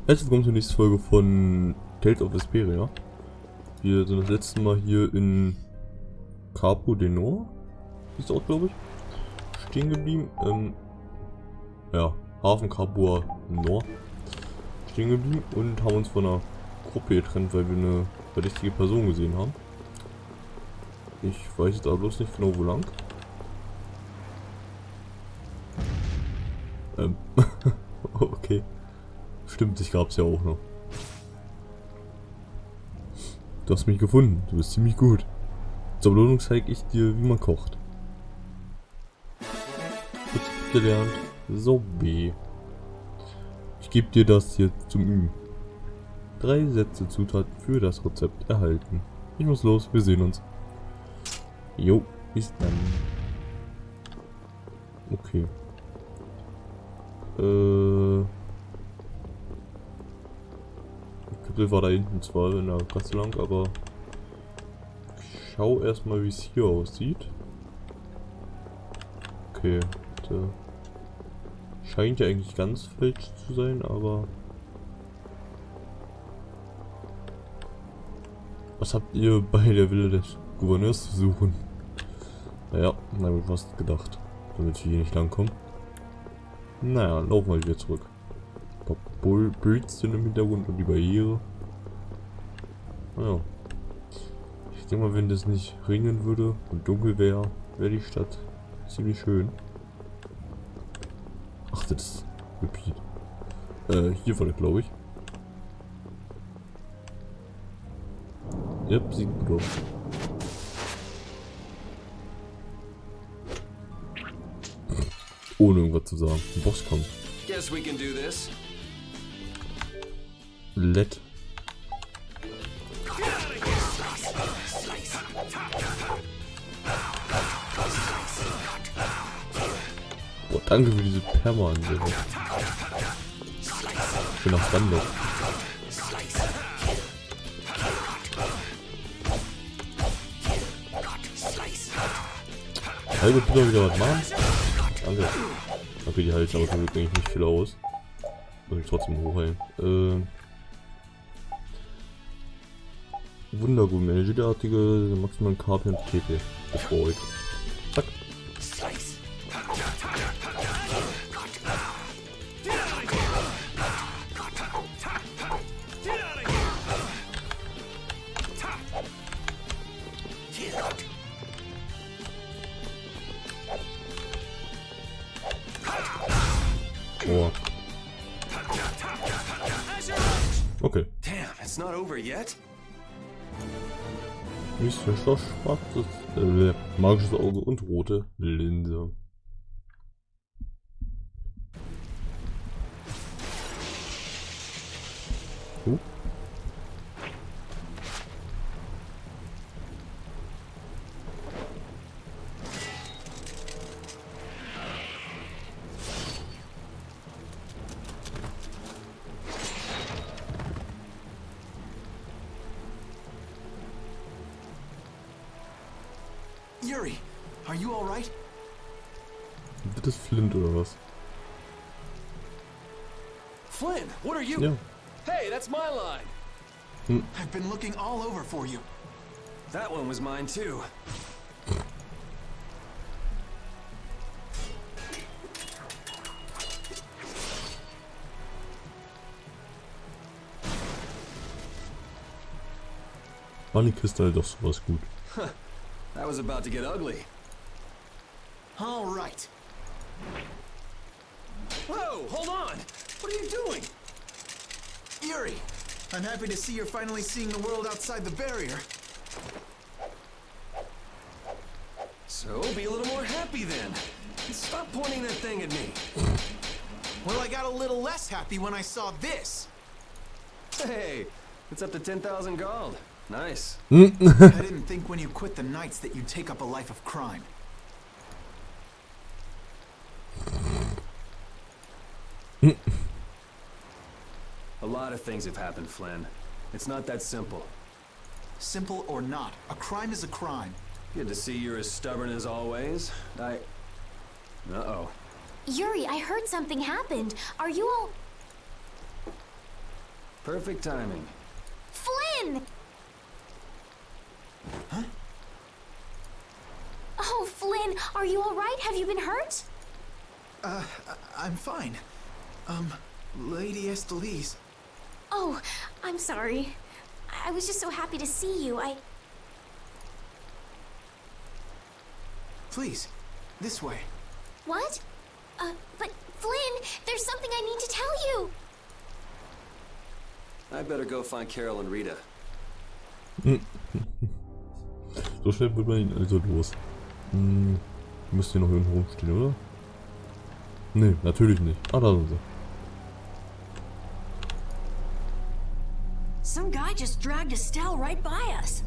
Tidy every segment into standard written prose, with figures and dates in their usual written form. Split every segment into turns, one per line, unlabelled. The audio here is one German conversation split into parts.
Herzlich willkommen zur nächsten Folge von Tales of Vesperia. Wir sind das letzte Mal hier in Capo de Nord, ist auch, glaube ich, stehen geblieben. Ja, Hafen Capo Nord stehen geblieben und haben uns von einer Gruppe getrennt, weil wir eine verdächtige Person gesehen haben. Ich weiß jetzt aber bloß nicht genau, wo lang. Okay. Stimmt, dich gab's ja auch noch. Du hast mich gefunden. Du bist ziemlich gut. Zur Belohnung zeige ich dir, wie man kocht. Gut gelernt. So, B. Ich gebe dir das hier zum Üben. 3 Sätze Zutaten für das Rezept erhalten. Ich muss los, wir sehen uns. Jo, bis dann. Okay. Ich war da hinten zwar in der Gasse lang, aber ich schau erstmal, wie es hier aussieht. Okay, scheint ja eigentlich ganz falsch zu sein, aber was habt ihr bei der Villa des Gouverneurs zu suchen? Naja, habe ich fast gedacht, damit wir hier nicht langkommen. Naja, laufen wir wieder zurück. Ein paar Bildchen im Hintergrund und die Barriere. Naja. Ich denke mal, wenn das nicht regnen würde und dunkel wäre, wäre die Stadt ziemlich schön. Ach, das ist Repeat. Hier war der, glaube ich. Yep, sieht gut aus. Ohne irgendwas zu sagen. Ein Boss kommt.
Guess we can do this.
Let. Boah, danke für diese Perma-Ansicht. Ich bin auf Standard. Halbe Pizza wieder was machen? Danke. Okay, die halten aber zum Glück eigentlich nicht viel aus. Soll ich trotzdem hochheilen. Wundergut, eine südartige maximalen KP und TP. Das brauche ich. Zack. Oh. Okay.
Damn, it's not over yet.
Nächstes Schloss, schwarzes, magisches Auge und rote Linse.
Yuri, are you all right?
Das ist Flint oder was?
Flynn, what are you?
Ja.
Hey, that's my line.
I've been looking all over for you.
That one was mine too.
Waren die Kisten halt doch sowas gut.
That was about to get ugly.
All right.
Whoa, hold on. What are you doing?
Yuri, I'm happy to see you're finally seeing the world outside the barrier.
So, be a little more happy then. And stop pointing that thing at me.
Well, I got a little less happy when I saw this.
Hey, it's up to 10,000 gold. Nice.
I didn't think when you quit the Knights that you'd take up a life of crime.
A lot of things have happened, Flynn. It's not that simple.
Simple or not, a crime is a crime.
Good to see you're as stubborn as always. Uh-oh.
Yuri, I heard something happened. Are you all...
Perfect timing.
Flynn!
Huh?
Oh, Flynn, are you alright? Have you been hurt?
I'm fine. Lady Estelise.
Oh, I'm sorry. I was just so happy to see you.
Please, this way.
What? But Flynn, there's something I need to tell you.
I better go find Carol and Rita.
So schnell wird man ihn also los. Müsste hier noch irgendwo rumstehen, oder? Nee, natürlich nicht. Ah, da sind sie.
Some guy just dragged Estelle right by us.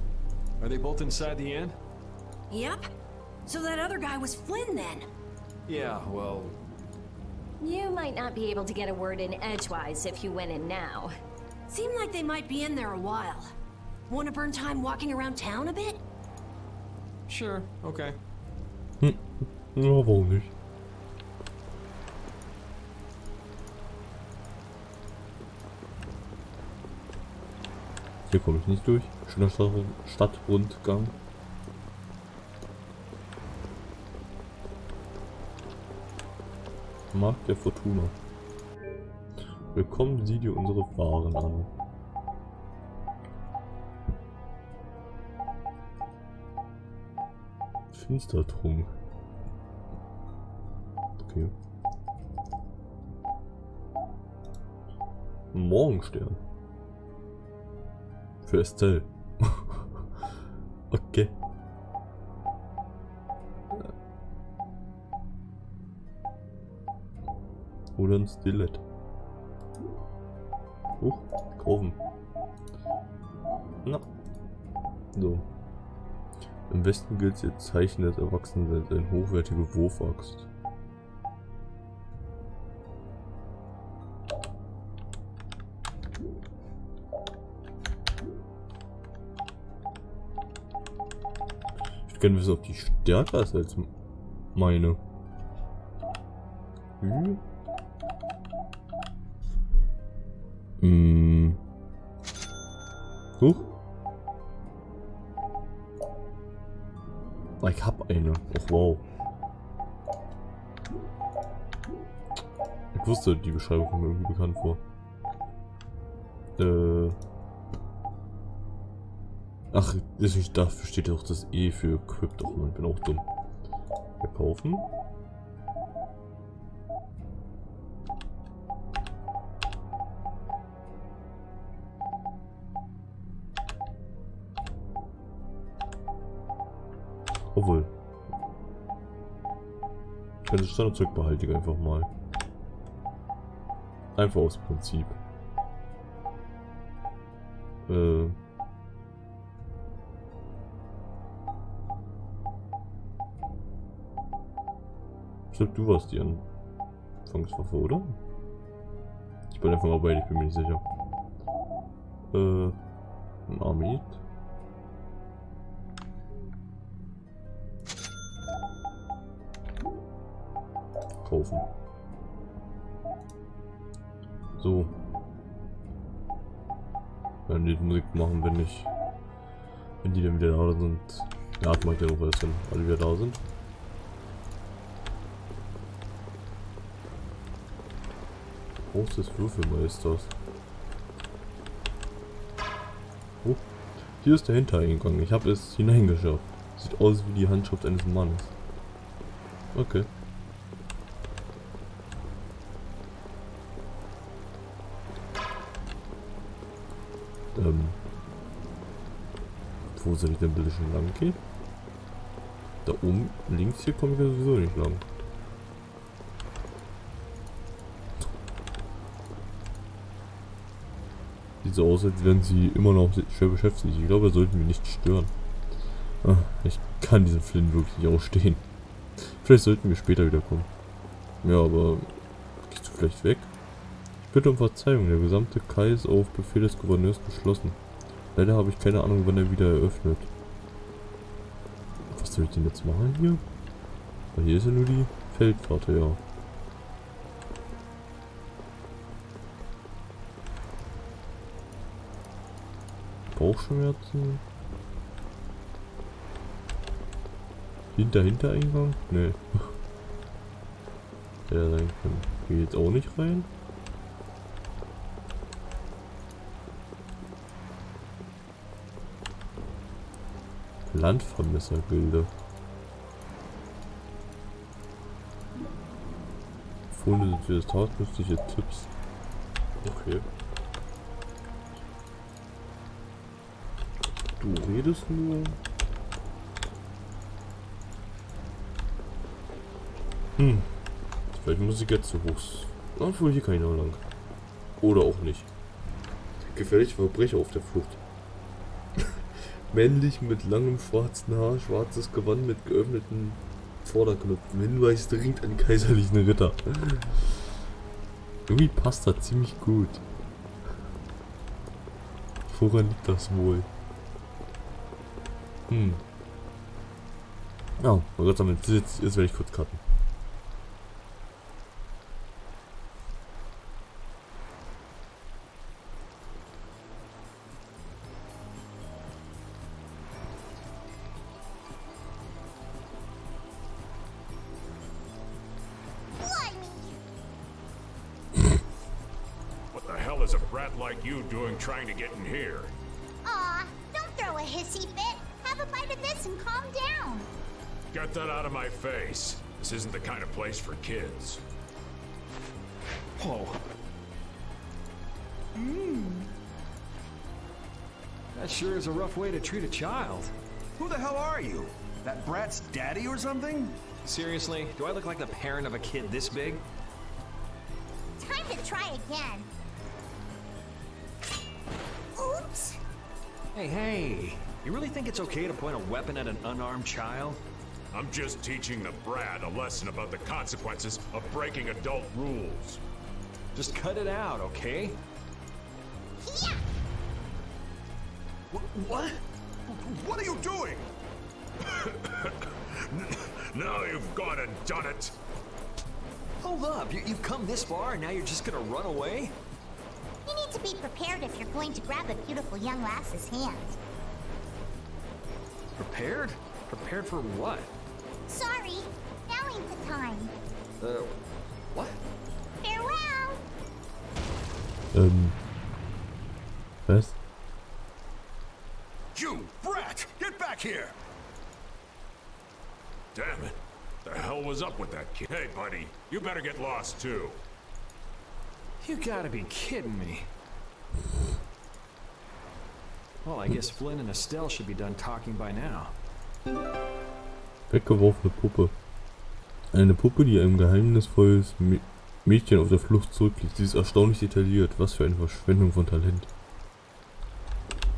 Are they both inside the inn?
Yep. So that other guy was Flynn then.
Yeah, well,
You might not be able to get a word in edgewise if you went in now.
Seemed like they might be in there a while. Want to burn time walking around town a bit?
sure, okay.
Ja, warum nicht? Hier komme ich nicht durch. Schöner Stadtrundgang. Markt der Fortuna. Willkommen, sieh dir unsere Waren an. Finstertrunk. Okay. Morgenstern. Für Estelle. Okay. Oder ein Stilett. Kaufen. Na. So. Im Westen gilt sie als Zeichen des Erwachsenen als eine hochwertige Wurfaxt. Ich würde gerne wissen, ob die stärker ist als meine. Huch. Ich hab eine. Och wow. Ich wusste, die Beschreibung kommt mir irgendwie bekannt vor. Ach, deswegen dafür steht auch das E für Equipped. Doch, ich bin auch dumm. Verkaufen. Obwohl. Also Standardzeug behalte ich einfach mal. Einfach aus Prinzip. Stimmt, du warst die Anfangswaffe, oder? Ich bin einfach mal bei, ich bin mir nicht sicher. Ein Armee. Kaufen. So. Wenn die Musik machen, wenn die dann wieder da sind. Ja, das mache ich ja noch erst, wenn alle wieder da sind. Großes Würfelmeisters. Oh, hier ist der Hintereingang. Ich habe es hineingeschafft. Sieht aus wie die Handschrift eines Mannes. Okay. Wo soll ich denn bitte schon lang gehen? Da oben links hier komme ich ja sowieso nicht lang. Sieht so aus, als wären sie immer noch schwer beschäftigt. Ich glaube, wir sollten mich nicht stören. Ach, ich kann diesen Flynn wirklich nicht ausstehen. Vielleicht sollten wir später wiederkommen. Ja, aber gehst du vielleicht weg? Ich bitte um Verzeihung, der gesamte Kai ist auf Befehl des Gouverneurs geschlossen. Leider habe ich keine Ahnung, wann er wieder eröffnet. Was soll ich denn jetzt machen hier? Weil hier ist ja nur die Feldkarte, ja. Bauchschmerzen. Hintereingang? Nee. Der sein können. Geht jetzt auch nicht rein. Landvermessergilde. Funde sind für das Haus nützliche Tipps. Okay. Du redest nur. Vielleicht muss ich jetzt zu hoch. Obwohl hier keiner lang. Oder auch nicht. Gefährliche Verbrecher auf der Flucht. Männlich mit langem schwarzen Haar, schwarzes Gewand mit geöffneten Vorderknöpfen. Hinweis dringend an kaiserlichen Ritter. Irgendwie passt das ziemlich gut. Woran liegt das wohl? Oh, mein Gott, jetzt werde ich kurz cutten.
What the hell is a brat like you doing trying to get in here?
Aw, don't throw a hissy fit. Have a bite of this and calm down.
Get that out of my face. This isn't the kind of place for kids.
Whoa. That sure is a rough way to treat a child.
Who the hell are you? That brat's daddy or something?
Seriously, do I look like the parent of a kid this big?
Time to try again. Oops.
Hey, you really think it's okay to point a weapon at an unarmed child?
I'm just teaching the brat a lesson about the consequences of breaking adult rules.
Just cut it out, okay?
Yeah.
What? What are you doing? Now you've gone and done it.
Hold up, you've come this far and now you're just gonna run away?
You need to be prepared if you're going to grab a beautiful young lass's hand.
Prepared? Prepared for what?
Sorry, now ain't the time.
What?
Farewell.
Was?
You brat! Get back here! Damn it. The hell was up with that kid? Hey, buddy, you better get lost too.
You gotta be kidding me. Well, I guess Flynn and Estelle should be done talking by now.
Weggeworfene Puppe. Eine Puppe, die ein geheimnisvolles Mädchen auf der Flucht zurücklässt. Sie ist erstaunlich detailliert. Was für eine Verschwendung von Talent.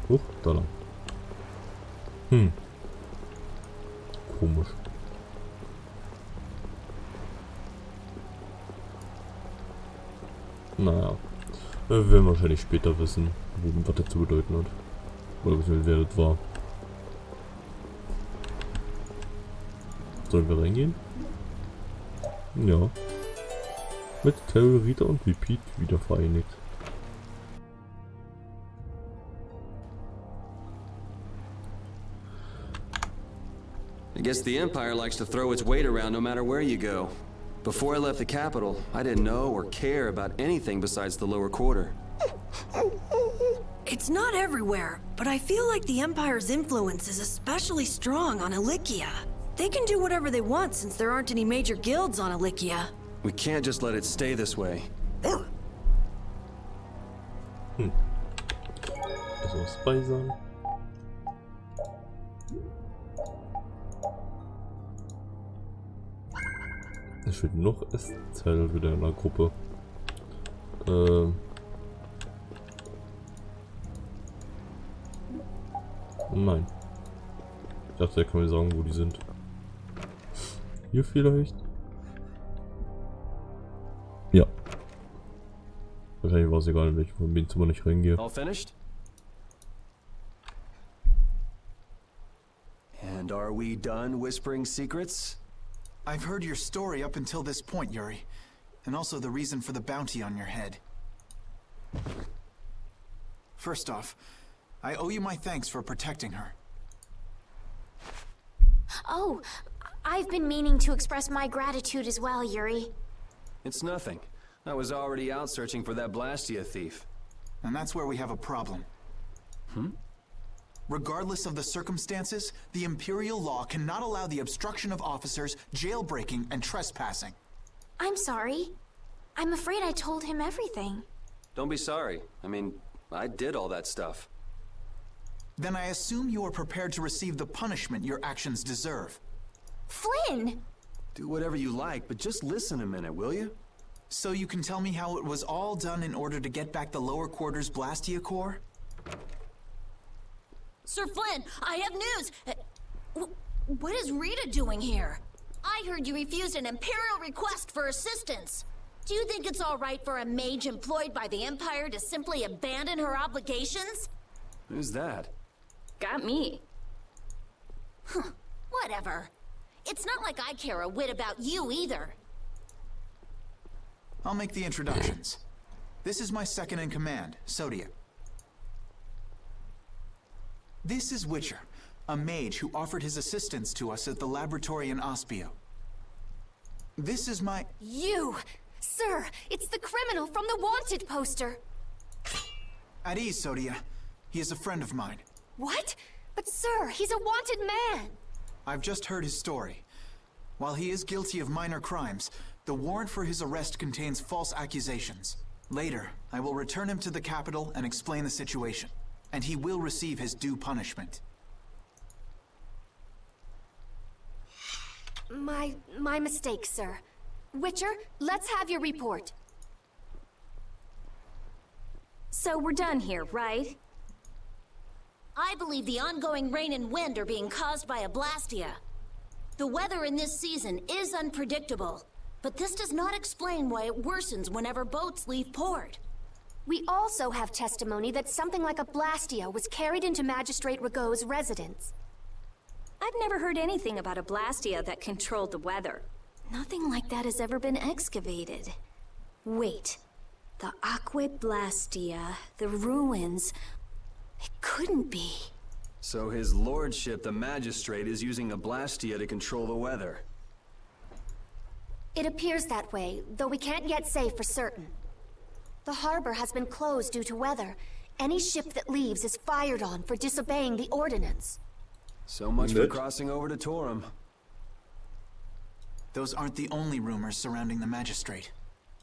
Huch, da lang. Komisch. Naja. Wir werden wahrscheinlich später wissen, was das zu bedeuten hat. Oder wer das war. Sollen wir reingehen? Ja. Mit Terry, Rita und Repeat wieder vereinigt.
I guess the Empire likes to throw its weight around no matter where you go. Before I left the capital, I didn't know or care about anything besides the lower quarter.
It's not everywhere, but I feel like the Empire's influence is especially strong on Ilikia. They can do whatever they want since there aren't any major guilds on Ilikia.
We can't just let it stay this way.
Also Speisern. Es fehlt noch Estelle wieder in der Gruppe. Nein. Ich dachte, er kann mir sagen, wo die sind. Hier vielleicht? Ja. Wahrscheinlich war es egal, in welchem von denen Zimmer ich reingehe.
All finished?
And are we done whispering secrets? I've heard your story up until this point, Yuri. And also the reason for the bounty on your head. First off, I owe you my thanks for protecting her.
Oh, I've been meaning to express my gratitude as well, Yuri.
It's nothing. I was already out searching for that Blastia thief.
And that's where we have a problem. Regardless of the circumstances, the Imperial law cannot allow the obstruction of officers, jailbreaking, and trespassing.
I'm sorry. I'm afraid I told him everything.
Don't be sorry. I mean, I did all that stuff.
Then I assume you are prepared to receive the punishment your actions deserve.
Flynn!
Do whatever you like, but just listen a minute, will you?
So you can tell me how it was all done in order to get back the lower quarters Blastia core?
Sir Flynn, I have news! What is Rita doing here? I heard you refused an Imperial request for assistance. Do you think it's all right for a mage employed by the Empire to simply abandon her obligations?
Who's that?
Got me.
Whatever. It's not like I care a whit about you either.
I'll make the introductions. This is my second in command, Sodia. This is Witcher, a mage who offered his assistance to us at the laboratory in Aspio. This is my...
You! Sir, it's the criminal from the wanted poster!
At ease, Sodia. He is a friend of mine.
What? But sir, he's a wanted man!
I've just heard his story. While he is guilty of minor crimes, the warrant for his arrest contains false accusations. Later, I will return him to the capital and explain the situation, and he will receive his due punishment.
My mistake, sir. Witcher, let's have your report.
So we're done here, right?
I believe the ongoing rain and wind are being caused by a Blastia. The weather in this season is unpredictable, but this does not explain why it worsens whenever boats leave port.
We also have testimony that something like a Blastia was carried into Magistrate Rhybgaro's residence.
I've never heard anything about a Blastia that controlled the weather.
Nothing like that has ever been excavated.
Wait. The Aqua Blastia, the ruins... It couldn't be.
So his lordship, the magistrate, is using a Blastia to control the weather.
It appears that way, though we can't yet say for certain. The harbor has been closed due to weather. Any ship that leaves is fired on for disobeying the ordinance.
So much for crossing over to Torum.
Those aren't the only rumors surrounding the magistrate.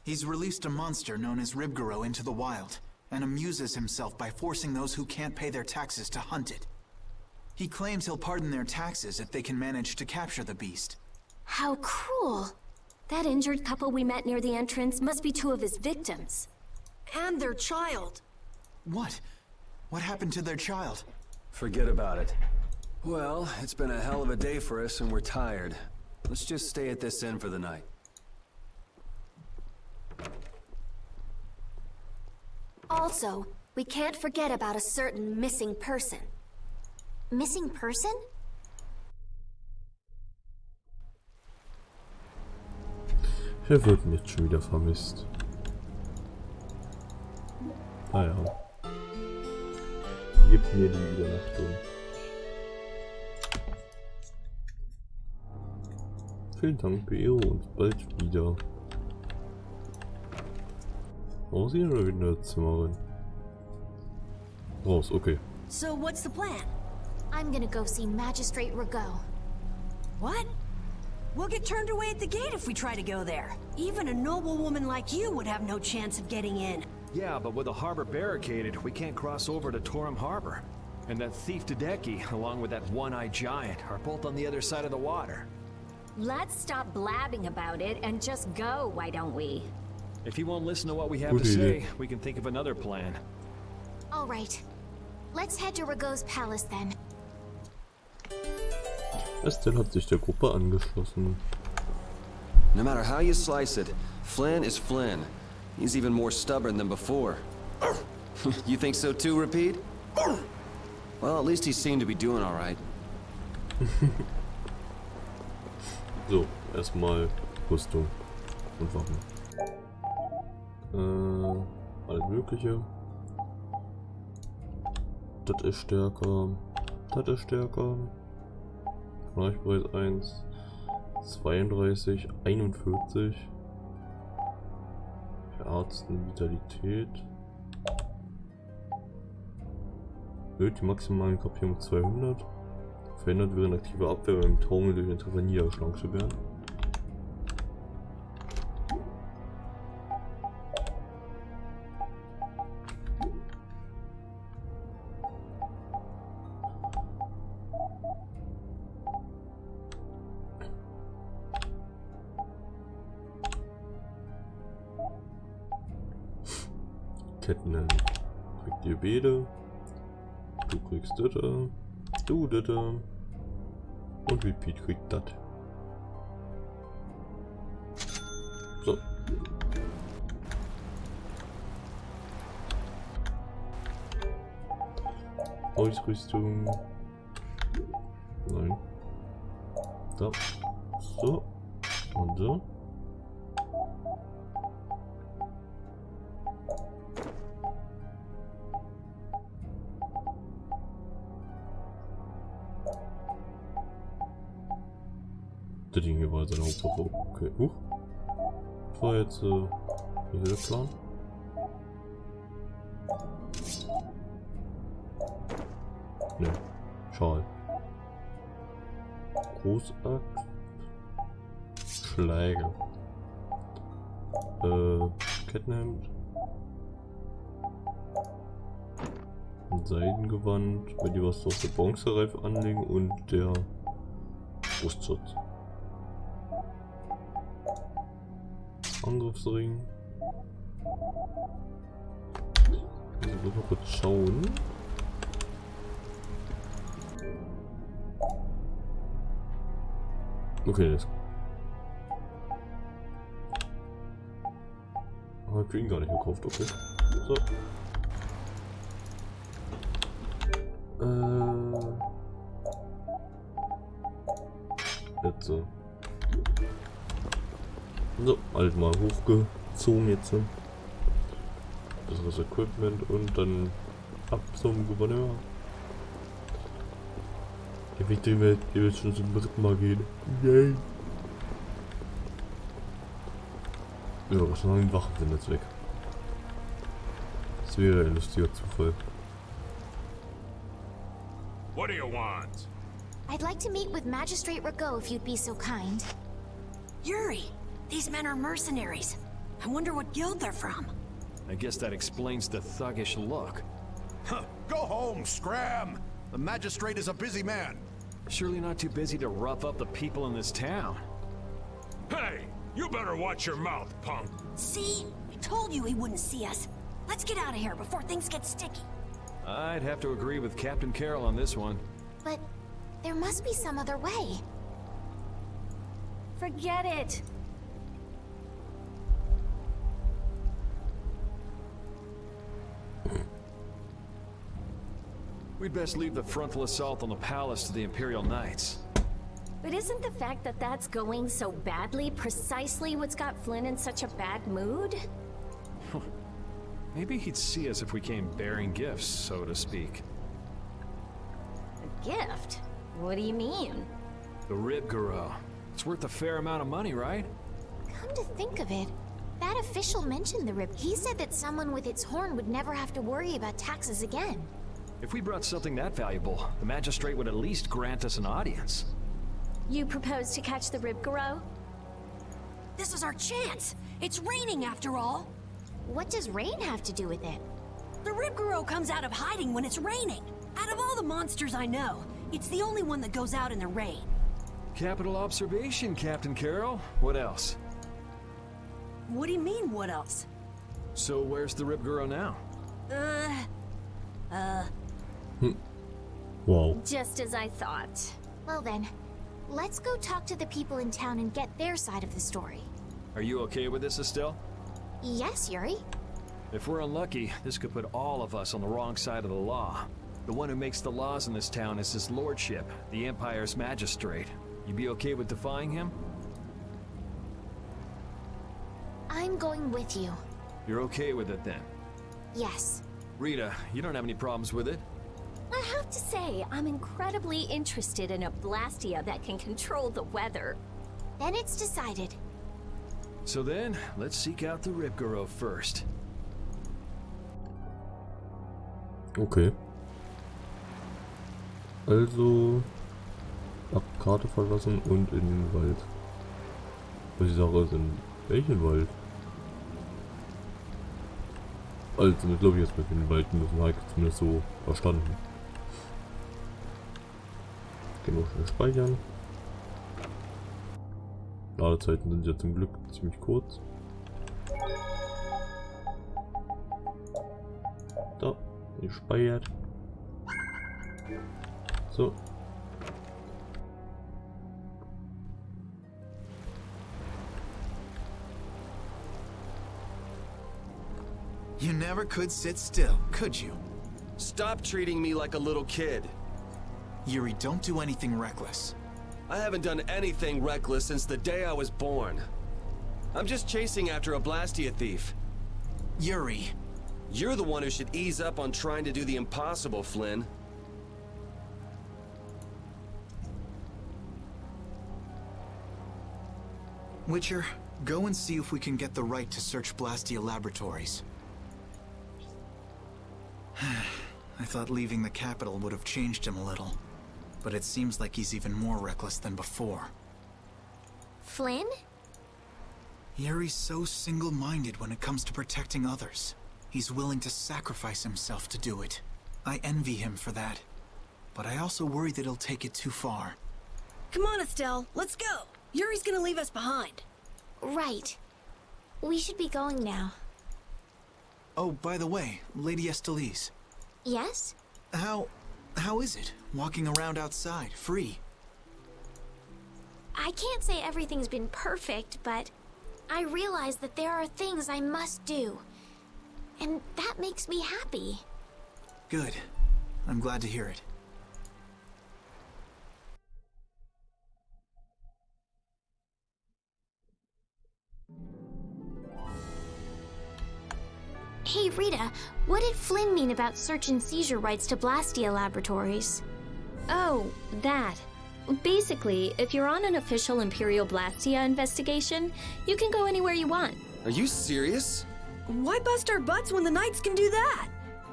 He's released a monster known as Rhybgaro into the wild, and amuses himself by forcing those who can't pay their taxes to hunt it. He claims he'll pardon their taxes if they can manage to capture the beast.
How cruel. That injured couple we met near the entrance must be two of his victims.
And their child.
What? What happened to their child?
Forget about it. Well, it's been a hell of a day for us and we're tired. Let's just stay at this inn for the night.
Also, we can't forget about a certain missing person. Missing person?
Wer wird denn jetzt schon wieder vermisst? Ah ja. Gib mir die Übernachtung. Vielen Dank, beehre uns bald wieder. Rausgehen oder wieder in der Zimmerin? Raus, okay.
So what's the plan?
I'm gonna go see Magistrate Rhybgaro.
What? We'll get turned away at the gate if we try to go there. Even a noble woman like you would have no chance of getting in.
Yeah, but with the harbor barricaded, we can't cross over to Torum Harbor. And that thief Tadeki, along with that one-eyed giant, are both on the other side of the water.
Let's stop blabbing about it and just go, why don't we?
If he won't listen to what we have to say, we can think of another plan.
All right. Let's head to Rhybgaro's palace then.
Estelle hat sich der Gruppe angeschlossen.
No matter how you slice it, Flynn is Flynn. He's even more stubborn than before. You think so too, Repeat? Well, at least he seemed to be doing all right.
So, erstmal Rüstung und Waffen. Alles Mögliche. das ist stärker. Das ist stärker. Reichpreis 1. 32, 41. Verarzten Vitalität. Erhöht die maximalen KP um 200. Verändert während aktiver Abwehr beim Taumel durch den Treffer niedergeschlagen zu werden. Ketten. Kriegt ihr beide. Du kriegst das. Du das. Und Repeat kriegt das. So. Ausrüstung. Nein. Da. So. Und so. Der Ding hier war seine Hauptwaffe. Okay. Das war jetzt hier der Plan. Ne. Schal. Großaxt. Schläge. Kettenhemd. Ein Seidengewand. Wenn die was auf der Bronzereife anlegen und der Brustschutz. Angriffsring. Also wir mal kurz schauen. Okay, das. Aber ich ihn gar nicht gekauft, okay. So. Jetzt so. So, halt mal hochgezogen jetzt. Besseres Equipment und dann ab zum Gouverneur. Der Weg der Welt, der wird schon zum dritten Mal gehen. Yay! Ja, was noch die Wachen sind jetzt weg. Das wäre ein lustiger Zufall.
What do you want?
I'd like to meet with Magistrate Rhybgaro if you'd be so kind.
Yuri, these men are mercenaries. I wonder what guild they're from.
I guess that explains the thuggish look.
Huh. Go home, Scram! The magistrate is a busy man.
Surely not too busy to rough up the people in this town.
Hey, you better watch your mouth, punk.
See? I told you he wouldn't see us. Let's get out of here before things get sticky.
I'd have to agree with Captain Carroll on this one.
But there must be some other way.
Forget it.
We'd best leave the frontal assault on the palace to the Imperial Knights.
But isn't the fact that that's going so badly precisely what's got Flynn in such a bad mood?
Maybe he'd see us if we came bearing gifts, so to speak.
A gift? What do you mean?
The Rhybgaro. It's worth a fair amount of money, right?
Come to think of it, that official mentioned the Rhybgaro. He said that someone with its horn would never have to worry about taxes again.
If we brought something that valuable, the magistrate would at least grant us an audience.
You propose to catch the Rhybgaro?
This is our chance. It's raining after all.
What does rain have to do with it?
The Rhybgaro comes out of hiding when it's raining. Out of all the monsters I know, it's the only one that goes out in the rain.
Capital observation, Captain Carroll. What else?
What do you mean, what else?
So where's the Rhybgaro now?
Wow.
Just as I thought. Well then, let's go talk to the people in town and get their side of the story.
Are you okay with this, Estelle?
Yes, Yuri.
If we're unlucky, this could put all of us on the wrong side of the law. The one who makes the laws in this town is his lordship, the Empire's magistrate. You be okay with defying him?
I'm going with you.
You're okay with it then?
Yes.
Rita, you don't have any problems with it?
I have to say, I'm incredibly interested in a Blastia that can control the weather.
Then it's decided.
So then, let's seek out the Rhybgaro first.
Okay. Also Karte verlassen und in den Wald. Was die Sache ist, in welchen Wald? Also, ich glaube, jetzt mit dem Wald müssen wir zumindest so verstanden. Gehen wir schnell speichern. Ladezeiten sind ja zum Glück ziemlich kurz. Da, gespeichert. So.
You never could sit still, could you?
Stop treating me like a little kid.
Yuri, don't do anything reckless.
I haven't done anything reckless since the day I was born. I'm just chasing after a Blastia thief.
Yuri.
You're the one who should ease up on trying to do the impossible, Flynn.
Witcher, go and see if we can get the right to search Blastia laboratories. I thought leaving the capital would have changed him a little, but it seems like he's even more reckless than before.
Flynn?
Yuri's so single-minded when it comes to protecting others. He's willing to sacrifice himself to do it. I envy him for that, but I also worry that he'll take it too far.
Come on, Estelle, let's go. Yuri's gonna leave us behind.
Right. We should be going now.
Oh, by the way, Lady Estellise.
Yes?
How is it, walking around outside, free?
I can't say everything's been perfect, but I realize that there are things I must do. And that makes me happy.
Good. I'm glad to hear it.
Hey, Rita, what did Flynn mean about search and seizure rights to Blastia laboratories?
Oh, that. Basically, if you're on an official Imperial Blastia investigation, you can go anywhere you want.
Are you serious?
Why bust our butts when the Knights can do that?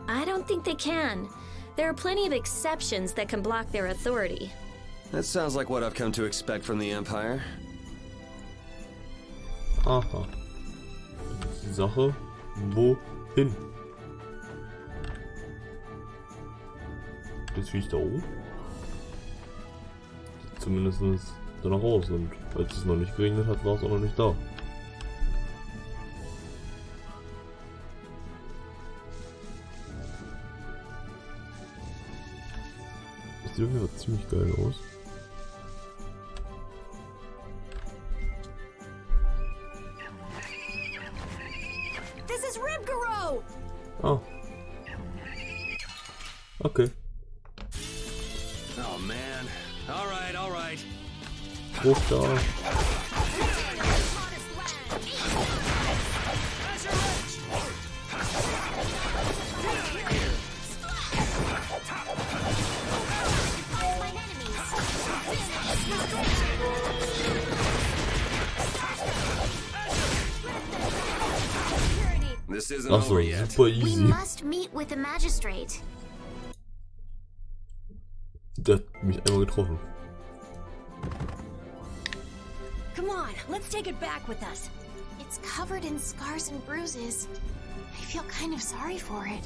I don't think they can. There are plenty of exceptions that can block their authority.
That sounds like what I've come to expect from the Empire.
Aha. Das ist die Sache. Wohin? Jetzt wie ich da oben? Sieht zumindest danach aus, und als es noch nicht geregnet hat, war es auch noch nicht da. Das sieht auf jeden Fall ziemlich geil aus.
This is Rhybgaro!
Ah. Okay.
Oh man. All right.
Hoch da.
This isn't
Ach so,
over yet.
super
We
easy.
must meet with the magistrate.
Der hat mich einmal getroffen.
Come on, let's take it back with us.
It's covered in scars and bruises. I feel kind of sorry for it.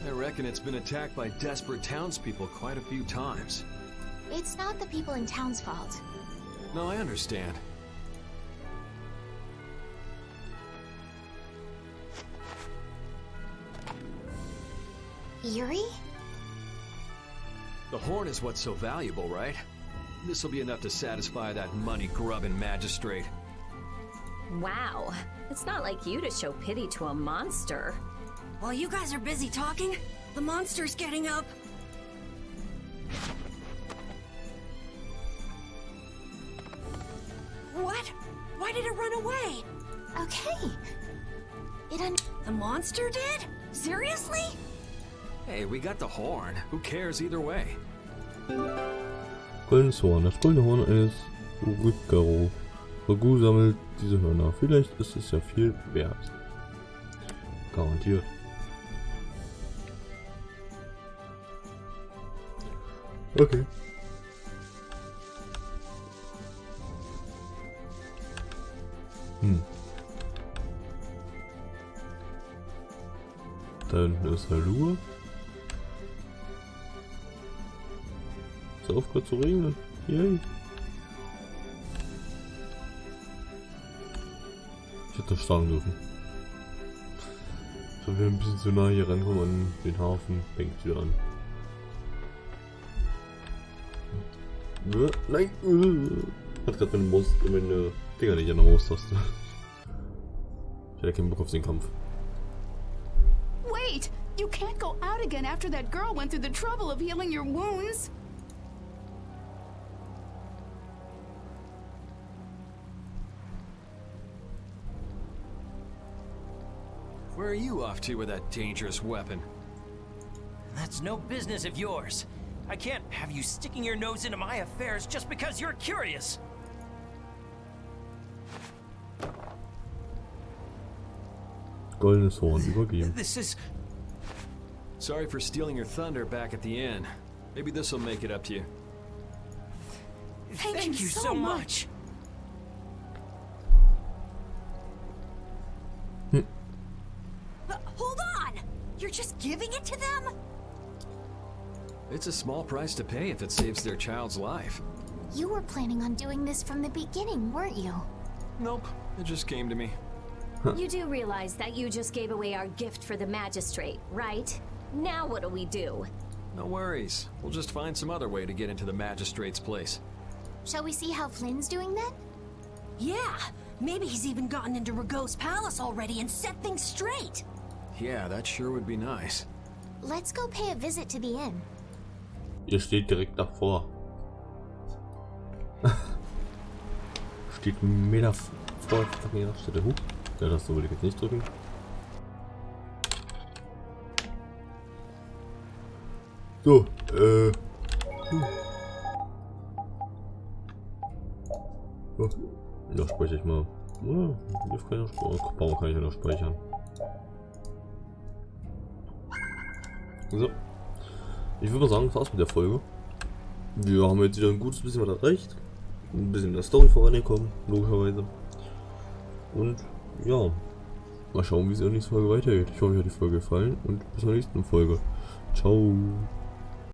I reckon it's been attacked by desperate townspeople quite a few times.
It's not the people in town's fault.
No, I understand.
Yuri?
The horn is what's so valuable, right? This'll be enough to satisfy that money-grubbing magistrate.
Wow. It's not like you to show pity to a monster.
While you guys are busy talking, the monster's getting up. What? Why did it run away?
Okay.
The monster did? Seriously?
Hey, Hey, we got the horn. Who cares either way?
Goldenes Horn. Das goldene Horn eines Rhybgaro. Ragu sammelt diese Hörner. Vielleicht ist es ja viel wert. Garantiert. Okay. Da hinten ist Halua. Ist aufgehört zu regnen. Yay. Ich hätte das sagen dürfen. So, wir ein bisschen zu nah hier rankommen an den Hafen. Fängt wieder an. Nein! Hat gerade meine Finger nicht an der Maustaste. Ich hätte keinen Bock auf den Kampf.
Wait! You can't go out again after that girl went through the trouble of healing your wounds.
Where are you off to with that dangerous weapon?
That's no business of yours. I can't have you sticking your nose into my affairs just because you're curious.
Goldenes Horn übergeben.
This is...
Sorry for stealing your thunder back at the inn. Maybe this will make it up to you.
Thank you so much.
Hold on! You're just giving it to them?
It's a small price to pay if it saves their child's life.
You were planning on doing this from the beginning, weren't you?
Nope, it just came to me.
You do realize that you just gave away our gift for the magistrate, right? Now what do we do?
No worries. We'll just find some other way to get into the magistrate's place.
Shall we see how Flynn's doing then?
Yeah, maybe he's even gotten into Rhybgaro's palace already and set things straight.
Yeah, that sure would be nice.
Let's go pay a visit to the inn.
Ihr steht direkt davor. Steht 1 Meter vor der Raststätte. Ja, das wollte ich jetzt nicht drücken. So, Da speichere ich mal. Baum kann ich ja noch speichern. So. Ich würde mal sagen, das war's mit der Folge. Wir haben jetzt wieder ein gutes bisschen was erreicht. Ein bisschen in der Story vorangekommen, logischerweise. Und ja, mal schauen, wie es in der nächsten Folge weitergeht. Ich hoffe, euch hat die Folge gefallen und bis zur nächsten Folge. Ciao.